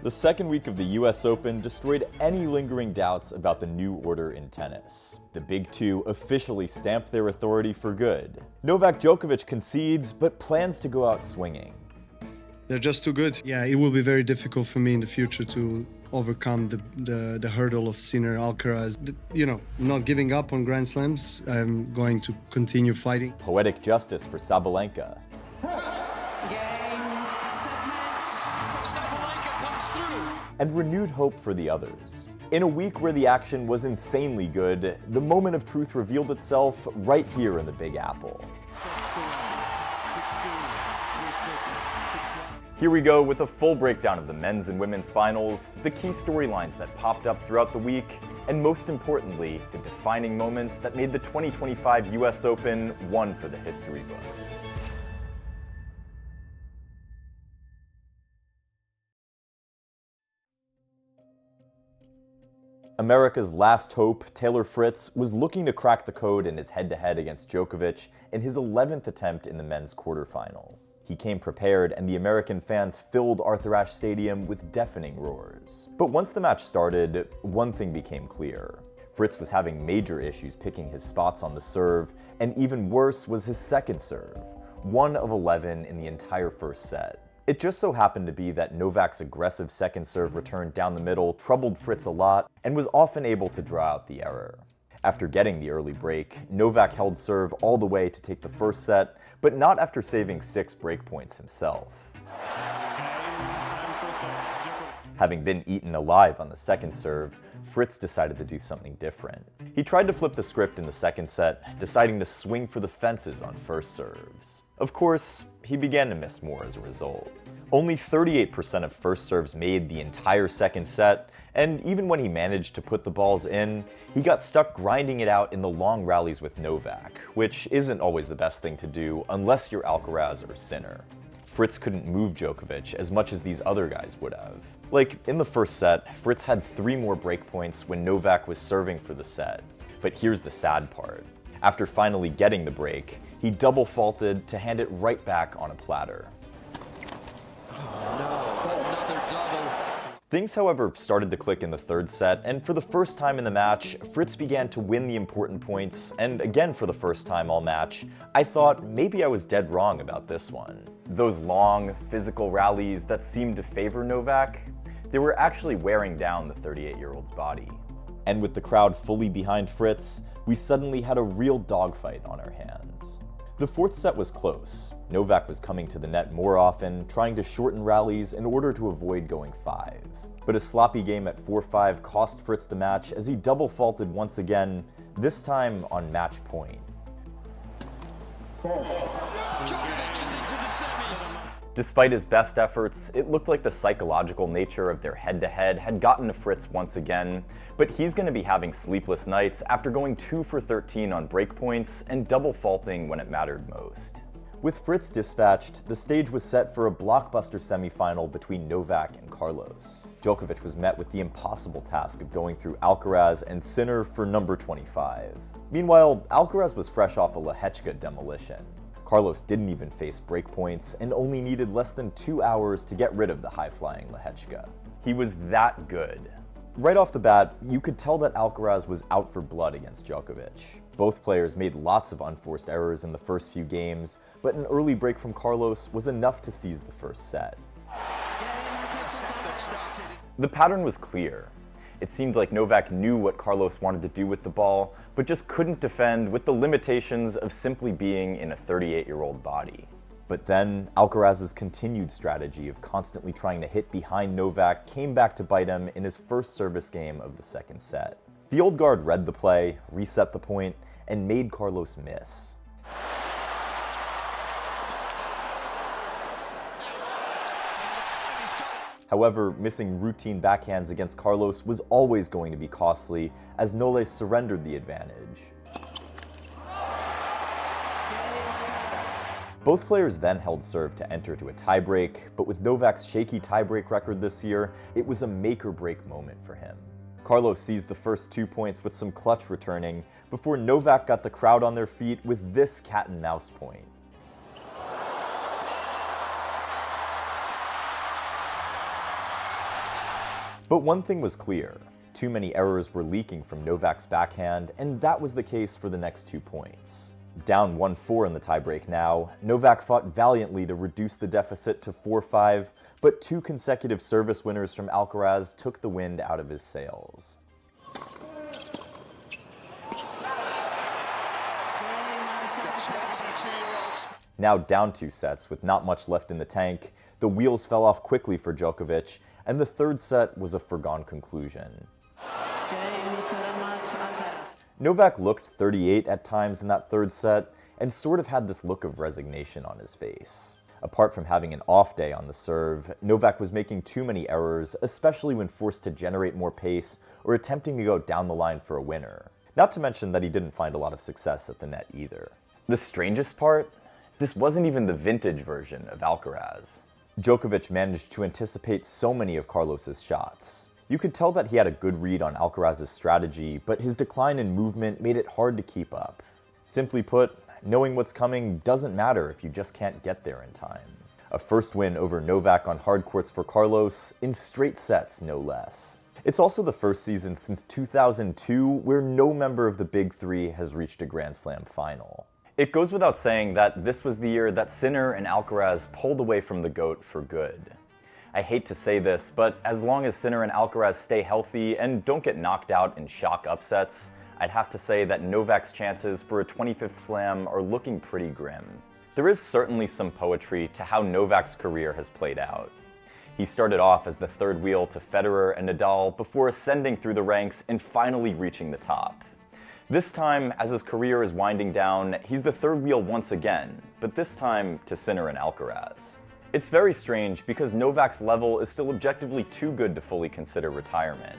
The second week of the US Open destroyed any lingering doubts about the new order in tennis. The Big Two officially stamped their authority for good. Novak Djokovic concedes, but plans to go out swinging. They're just too good. Yeah, it will be very difficult for me in the future to overcome the hurdle of Sinner, Alcaraz. Not giving up on Grand Slams. I'm going to continue fighting. Poetic justice for Sabalenka. And renewed hope for the others. In a week where the action was insanely good, the moment of truth revealed itself right here in the Big Apple. Here we go with a full breakdown of the men's and women's finals, the key storylines that popped up throughout the week, and most importantly, the defining moments that made the 2025 US Open one for the history books. America's last hope, Taylor Fritz, was looking to crack the code in his head-to-head against Djokovic in his 11th attempt in the men's quarterfinal. He came prepared, and the American fans filled Arthur Ashe Stadium with deafening roars. But once the match started, one thing became clear. Fritz was having major issues picking his spots on the serve, and even worse was his second serve, 1 of 11 in the entire first set. It just so happened to be that Novak's aggressive second serve return down the middle troubled Fritz a lot and was often able to draw out the error. After getting the early break, Novak held serve all the way to take the first set, but not after saving 6 break points himself. Having been eaten alive on the second serve, Fritz decided to do something different. He tried to flip the script in the second set, deciding to swing for the fences on first serves. Of course, he began to miss more as a result. Only 38% of first serves made the entire second set, and even when he managed to put the balls in, he got stuck grinding it out in the long rallies with Novak, which isn't always the best thing to do unless you're Alcaraz or Sinner. Fritz couldn't move Djokovic as much as these other guys would have. Like, in the first set, Fritz had 3 more breakpoints when Novak was serving for the set. But here's the sad part. After finally getting the break, he double faulted to hand it right back on a platter. Things, however, started to click in the third set, and for the first time in the match, Fritz began to win the important points, and again for the first time all match, I thought maybe I was dead wrong about this one. Those long, physical rallies that seemed to favor Novak, they were actually wearing down the 38-year-old's body. And with the crowd fully behind Fritz, we suddenly had a real dogfight on our hands. The fourth set was close. Novak was coming to the net more often, trying to shorten rallies in order to avoid going 5. But a sloppy game at 4-5 cost Fritz the match as he double faulted once again, this time on match point. Despite his best efforts, it looked like the psychological nature of their head-to-head had gotten to Fritz once again, but he's going to be having sleepless nights after going 2 for 13 on breakpoints and double faulting when it mattered most. With Fritz dispatched, the stage was set for a blockbuster semifinal between Novak and Carlos. Djokovic was met with the impossible task of going through Alcaraz and Sinner for number 25. Meanwhile, Alcaraz was fresh off a Lehechka demolition. Carlos didn't even face breakpoints and only needed less than 2 hours to get rid of the high-flying Lehechka. He was that good. Right off the bat, you could tell that Alcaraz was out for blood against Djokovic. Both players made lots of unforced errors in the first few games, but an early break from Carlos was enough to seize the first set. The pattern was clear. It seemed like Novak knew what Carlos wanted to do with the ball, but just couldn't defend with the limitations of simply being in a 38-year-old body. But then, Alcaraz's continued strategy of constantly trying to hit behind Novak came back to bite him in his first service game of the second set. The old guard read the play, reset the point, and made Carlos miss. However, missing routine backhands against Carlos was always going to be costly, as Nole surrendered the advantage. Both players then held serve to enter to a tiebreak, but with Novak's shaky tiebreak record this year, it was a make-or-break moment for him. Carlos seized the first 2 points with some clutch returning, before Novak got the crowd on their feet with this cat-and-mouse point. But one thing was clear. Too many errors were leaking from Novak's backhand, and that was the case for the next 2 points. Down 1-4 in the tiebreak now, Novak fought valiantly to reduce the deficit to 4-5, but 2 consecutive service winners from Alcaraz took the wind out of his sails. Now down 2 sets with not much left in the tank, the wheels fell off quickly for Djokovic, and the third set was a foregone conclusion. Novak looked 38 at times in that third set, and sort of had this look of resignation on his face. Apart from having an off day on the serve, Novak was making too many errors, especially when forced to generate more pace or attempting to go down the line for a winner. Not to mention that he didn't find a lot of success at the net either. The strangest part? This wasn't even the vintage version of Alcaraz. Djokovic managed to anticipate so many of Carlos's shots. You could tell that he had a good read on Alcaraz's strategy, but his decline in movement made it hard to keep up. Simply put, knowing what's coming doesn't matter if you just can't get there in time. A first win over Novak on hard courts for Carlos, in straight sets no less. It's also the first season since 2002 where no member of the Big Three has reached a Grand Slam final. It goes without saying that this was the year that Sinner and Alcaraz pulled away from the GOAT for good. I hate to say this, but as long as Sinner and Alcaraz stay healthy and don't get knocked out in shock upsets, I'd have to say that Novak's chances for a 25th slam are looking pretty grim. There is certainly some poetry to how Novak's career has played out. He started off as the third wheel to Federer and Nadal before ascending through the ranks and finally reaching the top. This time, as his career is winding down, he's the third wheel once again, but this time to Sinner and Alcaraz. It's very strange because Novak's level is still objectively too good to fully consider retirement.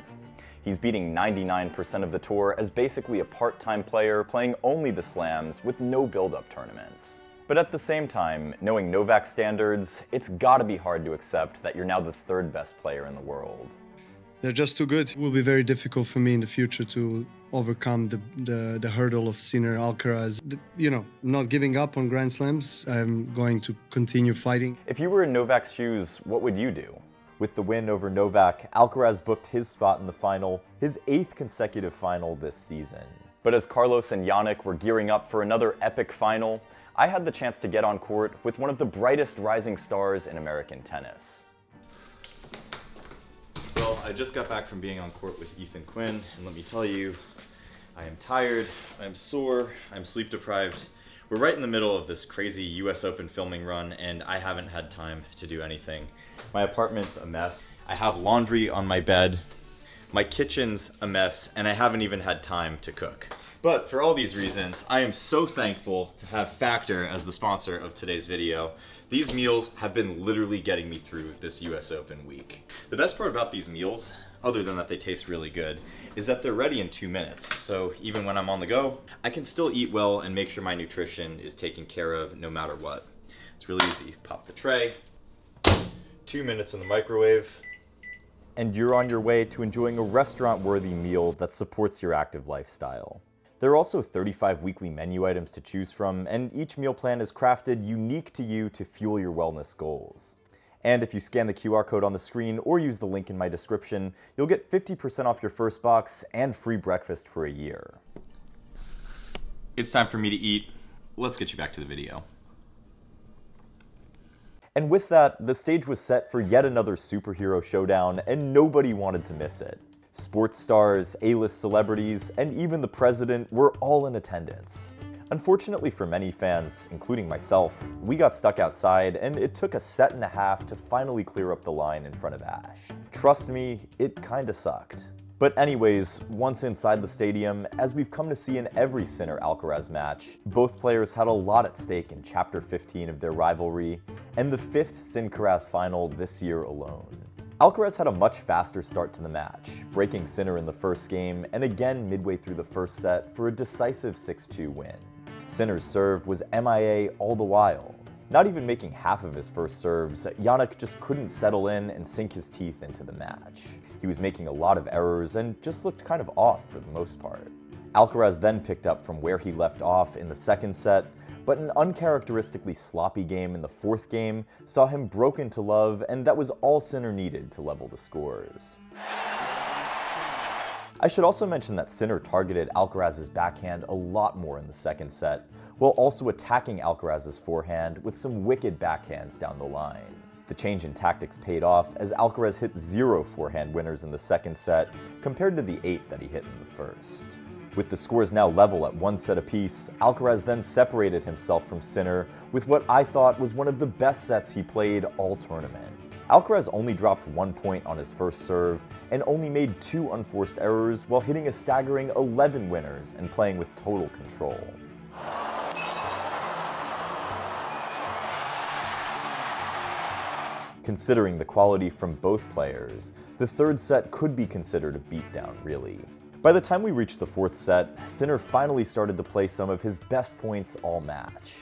He's beating 99% of the tour as basically a part-time player playing only the slams with no build-up tournaments. But at the same time, knowing Novak's standards, it's gotta be hard to accept that you're now the third best player in the world. They're just too good. It will be very difficult for me in the future to overcome the hurdle of Sinner, Alcaraz. Not giving up on Grand Slams. I'm going to continue fighting. If you were in Novak's shoes, what would you do? With the win over Novak, Alcaraz booked his spot in the final, his 8th consecutive final this season. But as Carlos and Jannik were gearing up for another epic final, I had the chance to get on court with one of the brightest rising stars in American tennis. Well, I just got back from being on court with Ethan Quinn, and let me tell you, I am tired, I'm sore, I'm sleep deprived. We're right in the middle of this crazy US Open filming run, and I haven't had time to do anything. My apartment's a mess. I have laundry on my bed. My kitchen's a mess, and I haven't even had time to cook. But for all these reasons, I am so thankful to have Factor as the sponsor of today's video. These meals have been literally getting me through this US Open week. The best part about these meals, other than that they taste really good, is that they're ready in 2 minutes. So even when I'm on the go, I can still eat well and make sure my nutrition is taken care of no matter what. It's really easy. Pop the tray, 2 minutes in the microwave, and you're on your way to enjoying a restaurant-worthy meal that supports your active lifestyle. There are also 35 weekly menu items to choose from, and each meal plan is crafted unique to you to fuel your wellness goals. And if you scan the QR code on the screen or use the link in my description, you'll get 50% off your first box and free breakfast for a year. It's time for me to eat. Let's get you back to the video. And with that, the stage was set for yet another superhero showdown, and nobody wanted to miss it. Sports stars, A-list celebrities, and even the president were all in attendance. Unfortunately for many fans, including myself, we got stuck outside and it took a set and a half to finally clear up the line in front of Ash. Trust me, it kinda sucked. But anyways, once inside the stadium, as we've come to see in every Sinner-Alcaraz match, both players had a lot at stake in Chapter 15 of their rivalry, and the 5th Sincaraz final this year alone. Alcaraz had a much faster start to the match, breaking Sinner in the first game and again midway through the first set for a decisive 6-2 win. Sinner's serve was MIA all the while. Not even making half of his first serves, Jannik just couldn't settle in and sink his teeth into the match. He was making a lot of errors and just looked kind of off for the most part. Alcaraz then picked up from where he left off in the second set, but an uncharacteristically sloppy game in the fourth game saw him broken to love, and that was all Sinner needed to level the scores. I should also mention that Sinner targeted Alcaraz's backhand a lot more in the second set, while also attacking Alcaraz's forehand with some wicked backhands down the line. The change in tactics paid off as Alcaraz hit 0 forehand winners in the second set compared to the 8 that he hit in the first. With the scores now level at 1 set apiece, Alcaraz then separated himself from Sinner with what I thought was one of the best sets he played all tournament. Alcaraz only dropped 1 point on his first serve and only made 2 unforced errors while hitting a staggering 11 winners and playing with total control. Considering the quality from both players, the third set could be considered a beatdown, really. By the time we reached the fourth set, Sinner finally started to play some of his best points all match.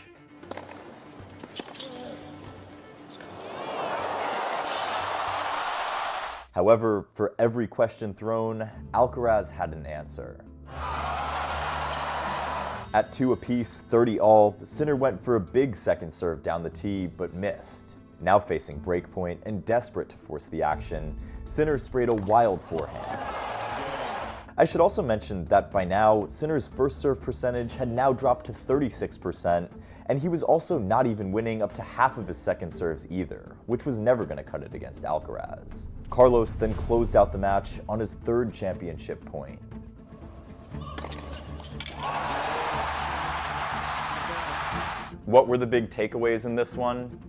However, for every question thrown, Alcaraz had an answer. At 2 apiece, 30 all, Sinner went for a big second serve down the tee, but missed. Now facing breakpoint and desperate to force the action, Sinner sprayed a wild forehand. I should also mention that by now, Sinner's first serve percentage had now dropped to 36%, and he was also not even winning up to half of his second serves either, which was never going to cut it against Alcaraz. Carlos then closed out the match on his 3rd championship point. What were the big takeaways in this one?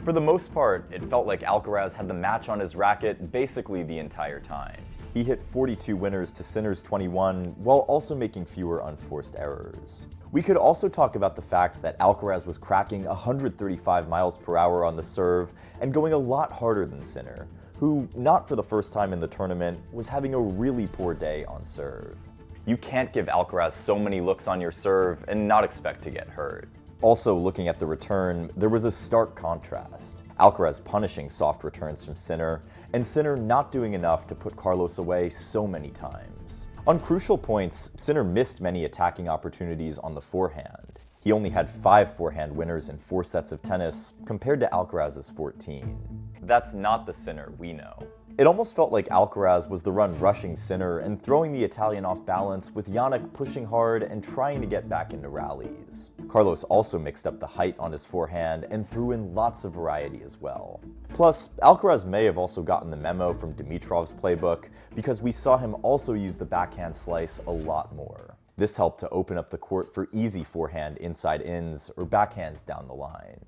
For the most part, it felt like Alcaraz had the match on his racket basically the entire time. He hit 42 winners to Sinner's 21, while also making fewer unforced errors. We could also talk about the fact that Alcaraz was cracking 135 miles per hour on the serve and going a lot harder than Sinner, who, not for the first time in the tournament, was having a really poor day on serve. You can't give Alcaraz so many looks on your serve and not expect to get hurt. Also, looking at the return, there was a stark contrast. Alcaraz punishing soft returns from Sinner, and Sinner not doing enough to put Carlos away so many times. On crucial points, Sinner missed many attacking opportunities on the forehand. He only had 5 forehand winners in 4 sets of tennis, compared to Alcaraz's 14. That's not the Sinner we know. It almost felt like Alcaraz was the run rushing Sinner and throwing the Italian off balance, with Jannik pushing hard and trying to get back into rallies. Carlos also mixed up the height on his forehand and threw in lots of variety as well. Plus, Alcaraz may have also gotten the memo from Dimitrov's playbook, because we saw him also use the backhand slice a lot more. This helped to open up the court for easy forehand inside-ins or backhands down the line.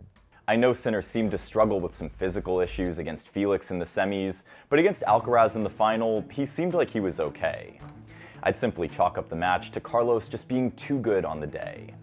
I know Sinner seemed to struggle with some physical issues against Felix in the semis, but against Alcaraz in the final, he seemed like he was okay. I'd simply chalk up the match to Carlos just being too good on the day.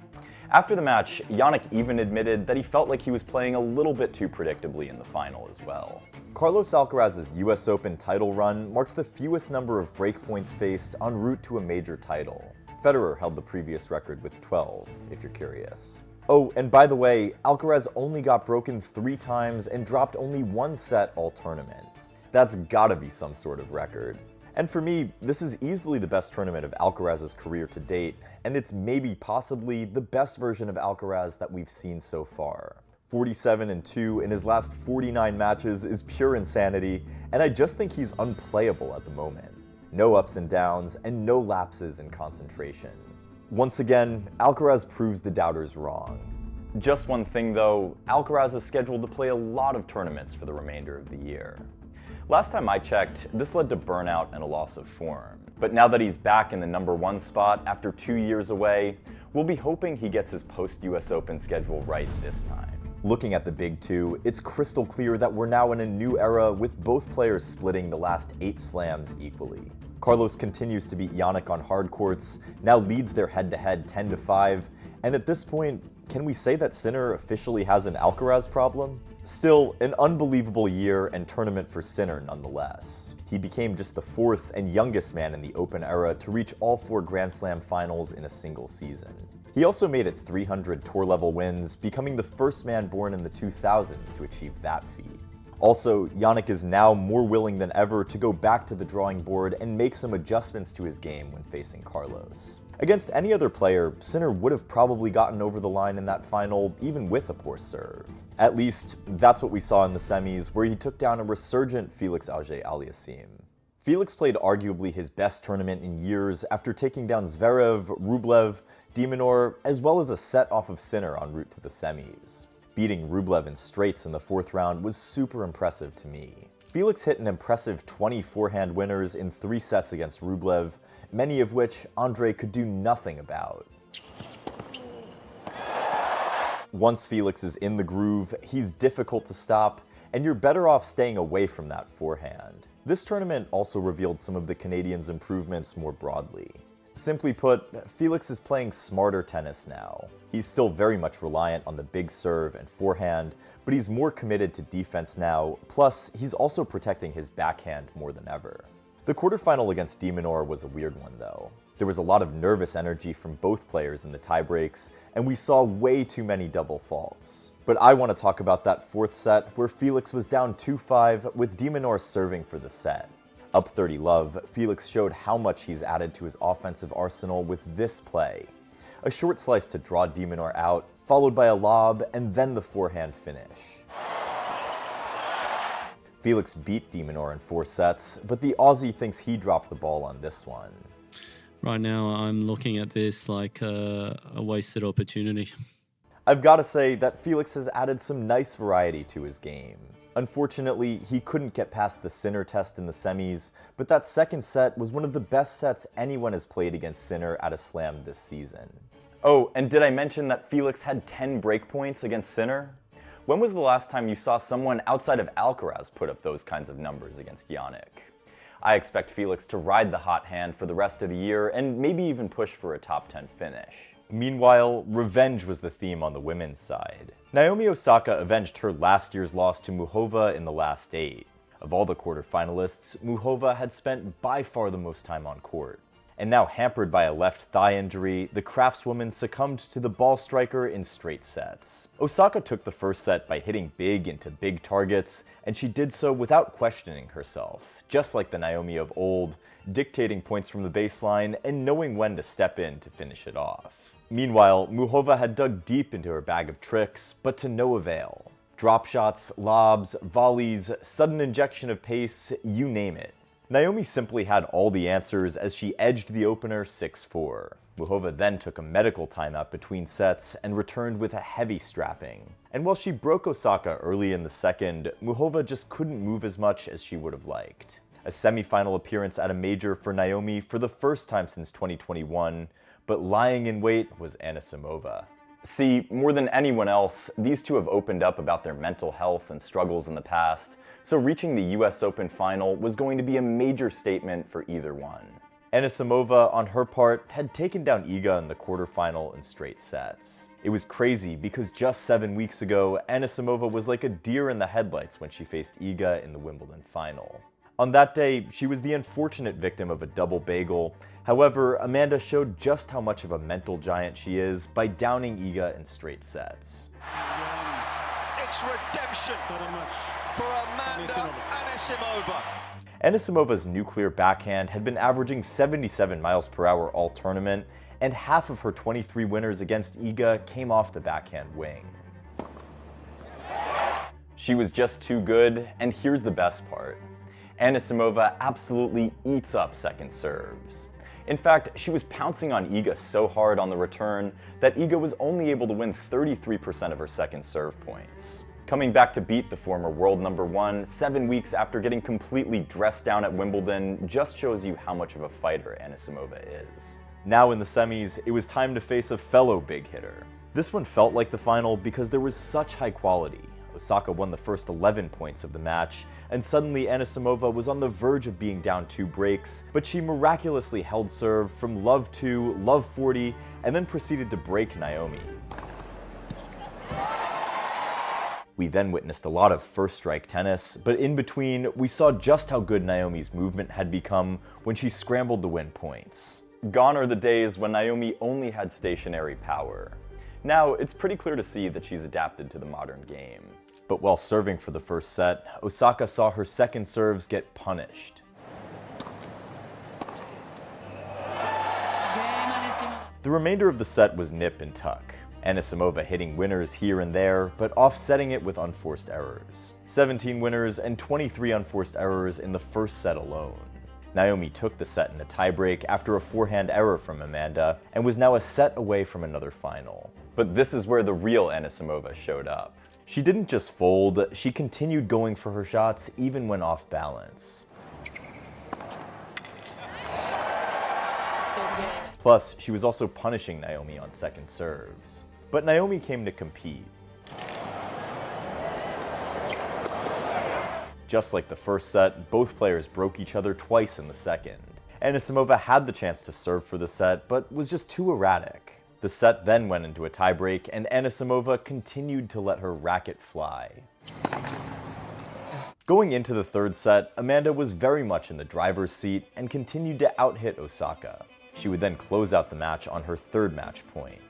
After the match, Jannik even admitted that he felt like he was playing a little bit too predictably in the final as well. Carlos Alcaraz's US Open title run marks the fewest number of breakpoints faced en route to a major title. Federer held the previous record with 12, if you're curious. Oh, and by the way, Alcaraz only got broken 3 times and dropped only 1 set all tournament. That's gotta be some sort of record. And for me, this is easily the best tournament of Alcaraz's career to date, and it's maybe possibly the best version of Alcaraz that we've seen so far. 47-2 in his last 49 matches is pure insanity, and I just think he's unplayable at the moment. No ups and downs, and no lapses in concentration. Once again, Alcaraz proves the doubters wrong. Just one thing though, Alcaraz is scheduled to play a lot of tournaments for the remainder of the year. Last time I checked, this led to burnout and a loss of form. But now that he's back in the #1 spot after 2 years away, we'll be hoping he gets his post-US Open schedule right this time. Looking at the Big Two, it's crystal clear that we're now in a new era with both players splitting the last 8 slams equally. Carlos continues to beat Jannik on hard courts, now leads their head-to-head 10-5, and at this point, can we say that Sinner officially has an Alcaraz problem? Still, an unbelievable year and tournament for Sinner nonetheless. He became just the 4th and youngest man in the Open era to reach all 4 Grand Slam finals in a single season. He also made it 300 tour-level wins, becoming the first man born in the 2000s to achieve that feat. Also, Jannik is now more willing than ever to go back to the drawing board and make some adjustments to his game when facing Carlos. Against any other player, Sinner would have probably gotten over the line in that final, even with a poor serve. At least, that's what we saw in the semis, where he took down a resurgent Felix Auger-Aliassime. Felix played arguably his best tournament in years after taking down Zverev, Rublev, de Minaur, as well as a set off of Sinner en route to the semis. Beating Rublev in straights in the fourth round was super impressive to me. Felix hit an impressive 20 forehand winners in 3 sets against Rublev, many of which Andre could do nothing about. Once Felix is in the groove, he's difficult to stop, and you're better off staying away from that forehand. This tournament also revealed some of the Canadians' improvements more broadly. Simply put, Felix is playing smarter tennis now. He's still very much reliant on the big serve and forehand, but he's more committed to defense now, plus he's also protecting his backhand more than ever. The quarterfinal against de Minaur was a weird one though. There was a lot of nervous energy from both players in the tiebreaks, and we saw way too many double faults. But I want to talk about that fourth set where Felix was down 2-5 with de Minaur serving for the set. Up 30 love, Felix showed how much he's added to his offensive arsenal with this play. A short slice to draw de Minaur out, followed by a lob, and then the forehand finish. Felix beat de Minaur in 4 sets, but the Aussie thinks he dropped the ball on this one. Right now, I'm looking at this like a wasted opportunity. I've got to say that Felix has added some nice variety to his game. Unfortunately, he couldn't get past the Sinner test in the semis, but that second set was one of the best sets anyone has played against Sinner at a slam this season. Oh, and did I mention that Felix had 10 break points against Sinner? When was the last time you saw someone outside of Alcaraz put up those kinds of numbers against Jannik? I expect Felix to ride the hot hand for the rest of the year and maybe even push for a top 10 finish. Meanwhile, revenge was the theme on the women's side. Naomi Osaka avenged her last year's loss to Muchova in the last 8. Of all the quarterfinalists, Muchova had spent by far the most time on court. And now hampered by a left thigh injury, the craftswoman succumbed to the ball striker in straight sets. Osaka took the first set by hitting big into big targets, and she did so without questioning herself, just like the Naomi of old, dictating points from the baseline and knowing when to step in to finish it off. Meanwhile, Muchova had dug deep into her bag of tricks, but to no avail. Drop shots, lobs, volleys, sudden injection of pace, you name it. Naomi simply had all the answers as she edged the opener 6-4. Muchova then took a medical timeout between sets and returned with a heavy strapping. And while she broke Osaka early in the second, Muchova just couldn't move as much as she would have liked. A semifinal appearance at a major for Naomi for the first time since 2021, but lying in wait was Anisimova. See, more than anyone else, these two have opened up about their mental health and struggles in the past, so reaching the US Open final was going to be a major statement for either one. Anisimova, on her part, had taken down Iga in the quarterfinal in straight sets. It was crazy because just 7 weeks ago, Anisimova was like a deer in the headlights when she faced Iga in the Wimbledon final. On that day, she was the unfortunate victim of a double bagel. However, Amanda showed just how much of a mental giant she is by downing Iga in straight sets. It's redemption for Amanda Anisimova. Anisimova's nuclear backhand had been averaging 77 miles per hour all tournament, and half of her 23 winners against Iga came off the backhand wing. She was just too good, and here's the best part. Anisimova absolutely eats up second serves. In fact, she was pouncing on Iga so hard on the return that Iga was only able to win 33% of her second serve points. Coming back to beat the former world number 1 7 weeks after getting completely dressed down at Wimbledon just shows you how much of a fighter Anisimova is. Now in the semis, it was time to face a fellow big hitter. This one felt like the final because there was such high quality. Osaka won the first 11 points of the match, and suddenly Anisimova was on the verge of being down 2 breaks, but she miraculously held serve from love 2, love 40, and then proceeded to break Naomi. We then witnessed a lot of first strike tennis, but in between, we saw just how good Naomi's movement had become when she scrambled to win points. Gone are the days when Naomi only had stationary power. Now, it's pretty clear to see that she's adapted to the modern game. But while serving for the first set, Osaka saw her second serves get punished. The remainder of the set was nip and tuck. Anisimova hitting winners here and there, but offsetting it with unforced errors. 17 winners and 23 unforced errors in the first set alone. Naomi took the set in a tiebreak after a forehand error from Amanda and was now a set away from another final. But this is where the real Anisimova showed up. She didn't just fold, she continued going for her shots even when off balance. Plus, she was also punishing Naomi on second serves. But Naomi came to compete. Just like the first set, both players broke each other twice in the second. Anisimova had the chance to serve for the set, but was just too erratic. The set then went into a tiebreak, and Anisimova continued to let her racket fly. Going into the third set, Amanda was very much in the driver's seat and continued to out-hit Osaka. She would then close out the match on her third match point.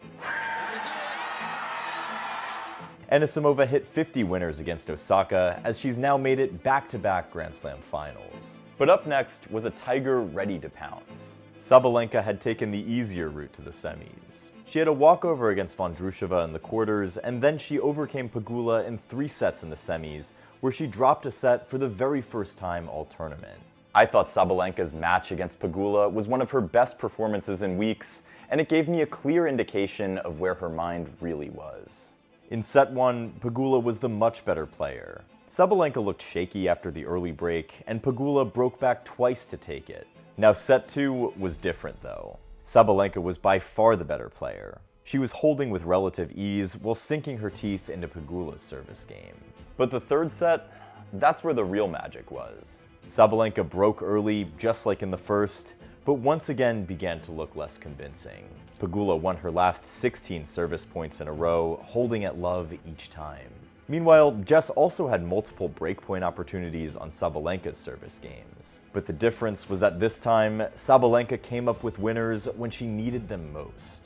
Anisimova hit 50 winners against Osaka, as she's now made it back-to-back Grand Slam finals. But up next was a tiger ready to pounce. Sabalenka had taken the easier route to the semis. She had a walkover against Vondrushova in the quarters, and then she overcame Pegula in 3 sets in the semis, where she dropped a set for the very first time all tournament. I thought Sabalenka's match against Pegula was one of her best performances in weeks, and it gave me a clear indication of where her mind really was. In set 1, Pegula was the much better player. Sabalenka looked shaky after the early break, and Pegula broke back twice to take it. Now set 2 was different though. Sabalenka was by far the better player. She was holding with relative ease while sinking her teeth into Pegula's service game. But the third set, that's where the real magic was. Sabalenka broke early, just like in the first, but once again began to look less convincing. Pegula won her last 16 service points in a row, holding at love each time. Meanwhile, Jess also had multiple breakpoint opportunities on Sabalenka's service games. But the difference was that this time, Sabalenka came up with winners when she needed them most.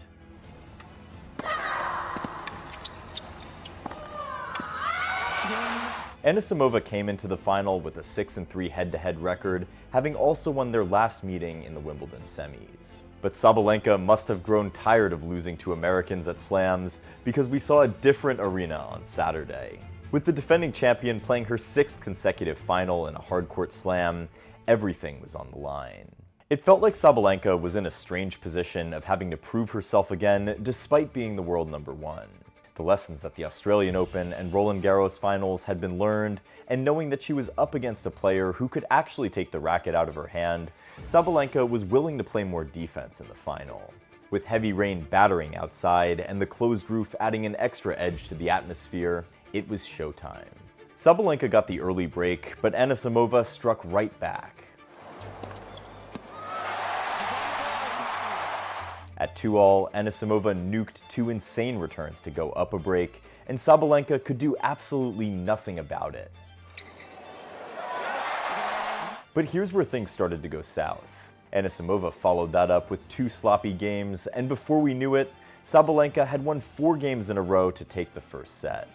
Anisimova came into the final with a 6-3 head-to-head record, having also won their last meeting in the Wimbledon semis. But Sabalenka must have grown tired of losing to Americans at slams, because we saw a different arena on Saturday. With the defending champion playing her 6th consecutive final in a hardcourt slam, everything was on the line. It felt like Sabalenka was in a strange position of having to prove herself again despite being the world number 1. The lessons at the Australian Open and Roland Garros finals had been learned, and knowing that she was up against a player who could actually take the racket out of her hand, Sabalenka was willing to play more defense in the final. With heavy rain battering outside and the closed roof adding an extra edge to the atmosphere, it was showtime. Sabalenka got the early break, but Anisimova struck right back. At 2-all, Anisimova nuked 2 insane returns to go up a break, and Sabalenka could do absolutely nothing about it. But here's where things started to go south. Anisimova followed that up with 2 sloppy games, and before we knew it, Sabalenka had won 4 games in a row to take the first set.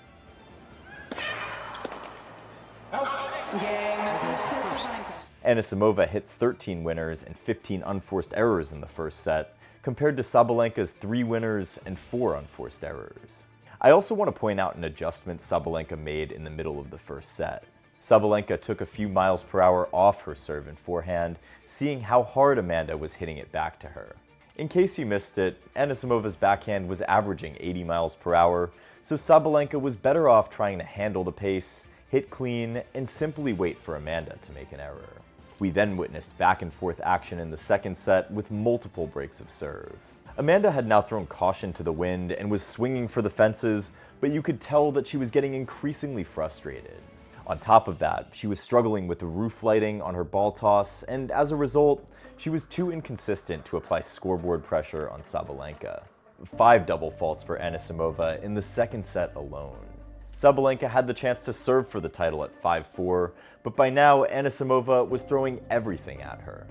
Anisimova hit 13 winners and 15 unforced errors in the first set, compared to Sabalenka's 3 winners and 4 unforced errors. I also want to point out an adjustment Sabalenka made in the middle of the first set. Sabalenka took a few miles per hour off her serve and forehand, seeing how hard Amanda was hitting it back to her. In case you missed it, Anisimova's backhand was averaging 80 miles per hour, so Sabalenka was better off trying to handle the pace, hit clean, and simply wait for Amanda to make an error. We then witnessed back and forth action in the second set with multiple breaks of serve. Amanda had now thrown caution to the wind and was swinging for the fences, but you could tell that she was getting increasingly frustrated. On top of that, she was struggling with the roof lighting on her ball toss, and as a result, she was too inconsistent to apply scoreboard pressure on Sabalenka. 5 double faults for Anisimova in the second set alone. Sabalenka had the chance to serve for the title at 5-4, but by now Anisimova was throwing everything at her.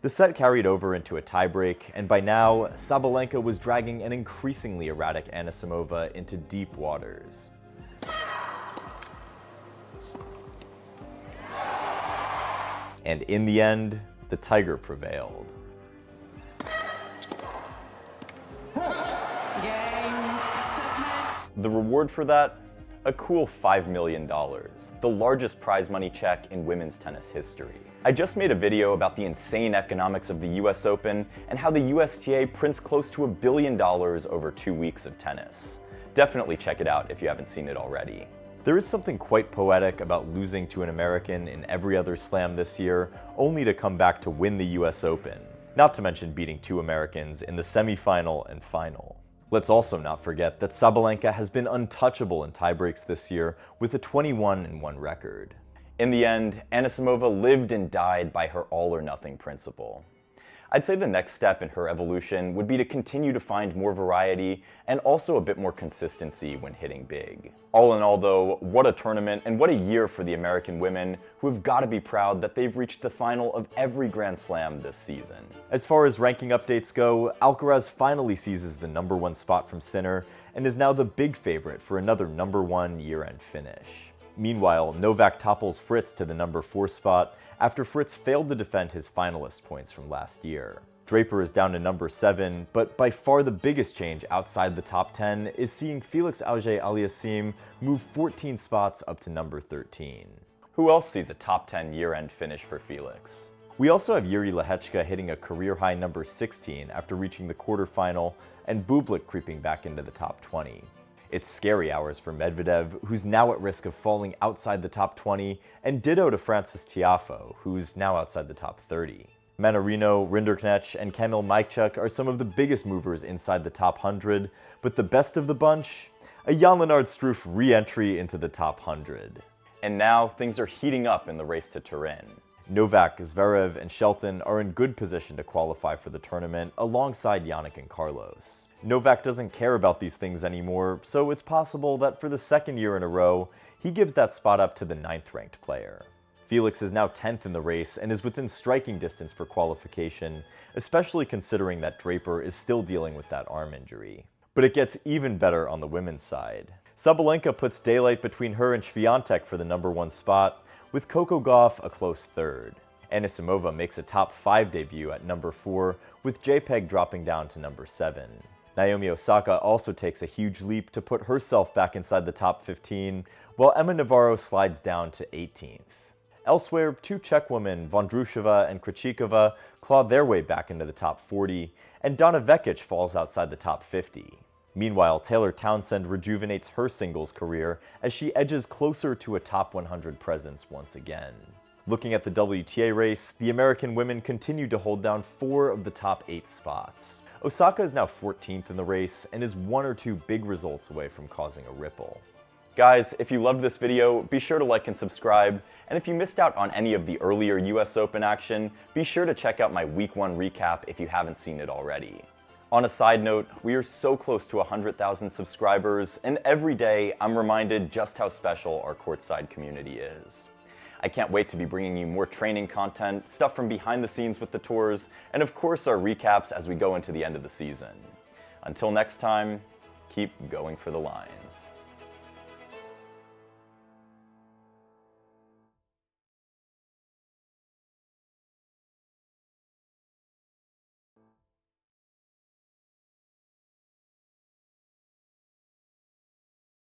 The set carried over into a tiebreak, and by now, Sabalenka was dragging an increasingly erratic Anisimova into deep waters. And in the end, the Tiger prevailed. The reward for that? A cool $5 million, the largest prize money check in women's tennis history. I just made a video about the insane economics of the US Open and how the USTA prints close to $1 billion over 2 weeks of tennis. Definitely check it out if you haven't seen it already. There is something quite poetic about losing to an American in every other slam this year, only to come back to win the US Open, not to mention beating 2 Americans in the semifinal and final. Let's also not forget that Sabalenka has been untouchable in tiebreaks this year with a 21-1 record. In the end, Anisimova lived and died by her all-or-nothing principle. I'd say the next step in her evolution would be to continue to find more variety and also a bit more consistency when hitting big. All in all though, what a tournament and what a year for the American women who have got to be proud that they've reached the final of every Grand Slam this season. As far as ranking updates go, Alcaraz finally seizes the #1 spot from Sinner and is now the big favorite for another #1 year-end finish. Meanwhile, Novak topples Fritz to the #4 spot after Fritz failed to defend his finalist points from last year. Draper is down to #7, but by far the biggest change outside the top 10 is seeing Felix Auger-Aliassime move 14 spots up to #13. Who else sees a top 10 year-end finish for Felix? We also have Yuri Lehechka hitting a career-high #16 after reaching the quarterfinal, and Bublik creeping back into the top 20. It's scary hours for Medvedev, who's now at risk of falling outside the top 20, and ditto to Francis Tiafoe, who's now outside the top 30. Mannarino, Rinderknecht, and Kamil Majchuk are some of the biggest movers inside the top 100, but the best of the bunch? A Jan-Lennard Struff re-entry into the top 100. And now, things are heating up in the race to Turin. Novak, Zverev, and Shelton are in good position to qualify for the tournament alongside Jannik and Carlos. Novak doesn't care about these things anymore, so it's possible that for the second year in a row, he gives that spot up to the 9th-ranked player. Felix is now 10th in the race and is within striking distance for qualification, especially considering that Draper is still dealing with that arm injury. But it gets even better on the women's side. Sabalenka puts daylight between her and Swiatek for the #1 spot, with Coco Gauff a close third. Anisimova makes a top 5 debut at #4, with JPEG dropping down to #7. Naomi Osaka also takes a huge leap to put herself back inside the top 15, while Emma Navarro slides down to 18th. Elsewhere, 2 Czech women, Vondrushova and Krejcikova, claw their way back into the top 40, and Donna Vekic falls outside the top 50. Meanwhile, Taylor Townsend rejuvenates her singles career as she edges closer to a top 100 presence once again. Looking at the WTA race, the American women continue to hold down 4 of the top 8 spots. Osaka is now 14th in the race and is 1 or 2 big results away from causing a ripple. Guys, if you loved this video, be sure to like and subscribe, and if you missed out on any of the earlier US Open action, be sure to check out my Week 1 recap if you haven't seen it already. On a side note, we are so close to 100,000 subscribers, and every day I'm reminded just how special our Courtside community is. I can't wait to be bringing you more training content, stuff from behind the scenes with the tours, and of course our recaps as we go into the end of the season. Until next time, keep going for the Lions.